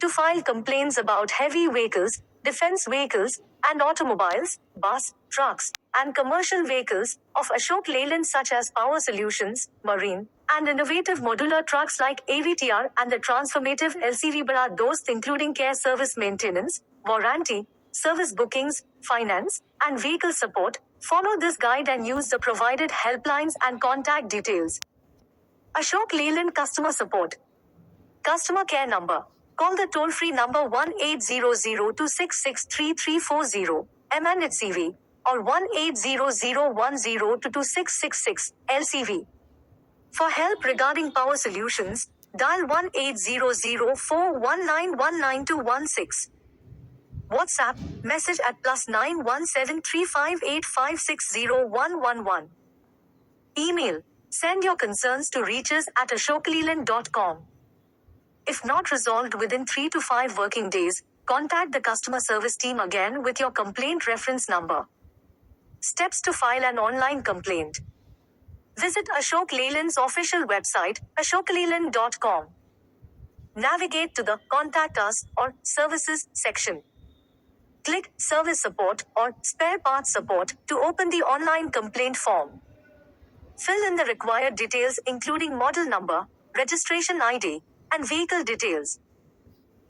to file complaints about heavy vehicles, defense vehicles, and automobiles, bus, trucks, and commercial vehicles of Ashok Leyland such as Power Solutions, Marine, and innovative modular trucks like AVTR and the transformative LCV-Bada DOST including care service maintenance, warranty, service bookings, finance, and vehicle support. Follow this guide and use the provided helplines and contact details. Ashok Leyland Customer Support. Customer Care Number. Call the toll-free number 1-800-266-3340, MNHCV, or 1-800-10-22666, LCV. For help regarding Power Solutions, dial 1-800-419-19216. WhatsApp, message at +917358560111. Email, send your concerns to reaches@ashokleyland.com. If not resolved within 3 to 5 working days, contact the customer service team again with your complaint reference number. Steps to file an online complaint. Visit Ashok Leyland's official website, ashokleyland.com. Navigate to the Contact Us or Services section. Click Service Support or Spare Parts Support to open the online complaint form. Fill in the required details including model number, registration ID, and vehicle details.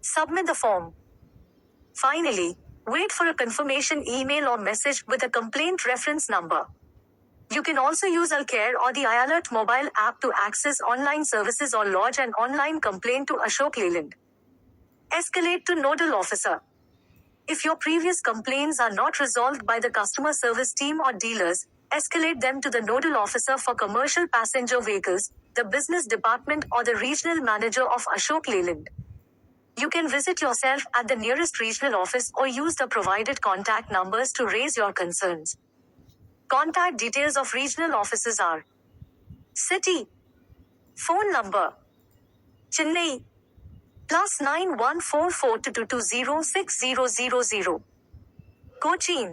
Submit the form. Finally, wait for a confirmation email or message with a complaint reference number. You can also use iCare or the iAlert mobile app to access online services or lodge an online complaint to Ashok Leyland. Escalate to Nodal Officer. If your previous complaints are not resolved by the customer service team or dealers, escalate them to the Nodal Officer for commercial passenger vehicles, the business department or the regional manager of Ashok Leyland. You can visit yourself at the nearest regional office or use the provided contact numbers to raise your concerns. Contact details of regional offices are: City. Phone number: Chennai +914422206000. Cochin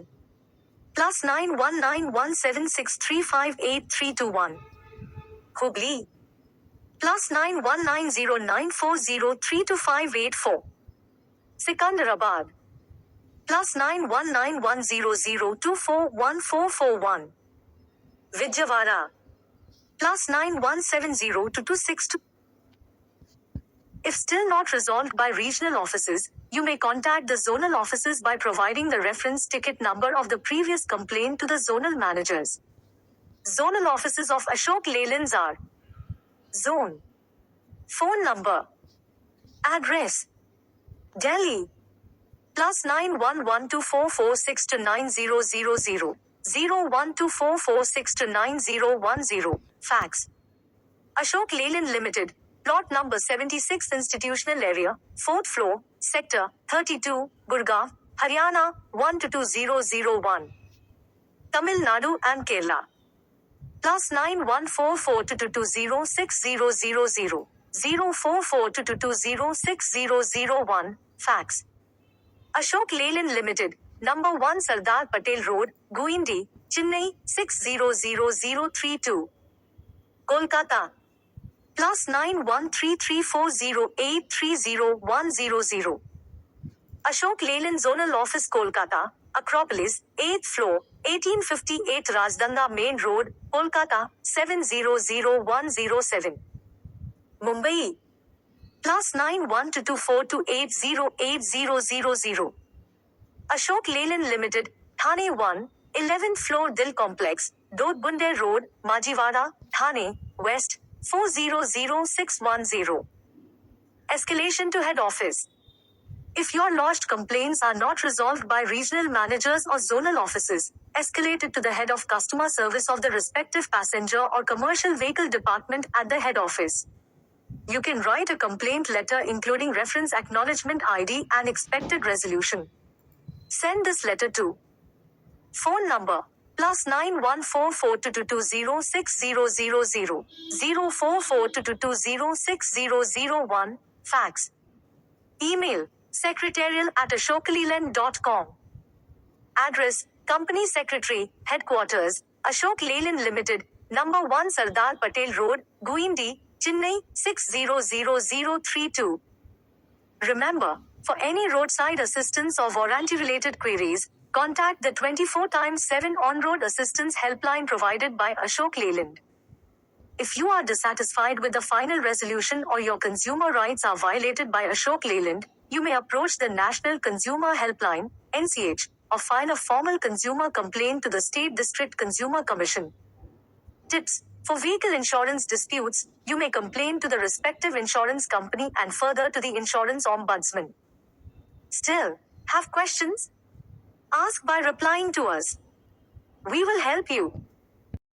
+919176358321. Hubli +919094032584. Secunderabad +919100241441. Vijayawada +91702262. If still not resolved by regional offices, you may contact the zonal offices by providing the reference ticket number of the previous complaint to the zonal managers. Zonal offices of Ashok Leyland are: Zone. Phone number. Address: Delhi +911244629000, 01244629010. Fax: Ashok Leyland Limited, Plot number 76 Institutional Area, 4th floor, Sector 32, Gurgaon, Haryana 122001. Tamil Nadu and Kerala. +914422206000, 04422206001. Fax: Ashok Leyland Limited, number 1 Sardar Patel Road, Guindi, Chennai 600032. Kolkata +913340830100. Ashok Leyland Zonal Office, Kolkata, Acropolis, 8th floor, 1858 Rajdhanda Main Road, Kolkata 700107. Mumbai +912242808000. Ashok Leyland Limited, Thane 1, 11th floor Dil Complex, Dodbunde Road, Majiwada, Thane, West 400610. Escalation to Head Office. If your lodged complaints are not resolved by regional managers or zonal offices, escalate it to the head of customer service of the respective passenger or commercial vehicle department at the head office. You can write a complaint letter including reference acknowledgement ID and expected resolution. Send this letter to: phone number +914422206000, 04422206001. Fax. Email: secretarial@ashokleyland.com. Address: Company Secretary, Headquarters, Ashok Leyland Limited, number 1 Sardar Patel Road, Guindi, Chennai 600032. Remember, for any roadside assistance or warranty-related queries, contact the 24/7 on-road assistance helpline provided by Ashok Leyland. If you are dissatisfied with the final resolution or your consumer rights are violated by Ashok Leyland, you may approach the National Consumer Helpline, NCH, or file a formal consumer complaint to the State District Consumer Commission. Tips: for vehicle insurance disputes, you may complain to the respective insurance company and further to the insurance ombudsman. Still, have questions? Ask by replying to us. We will help you.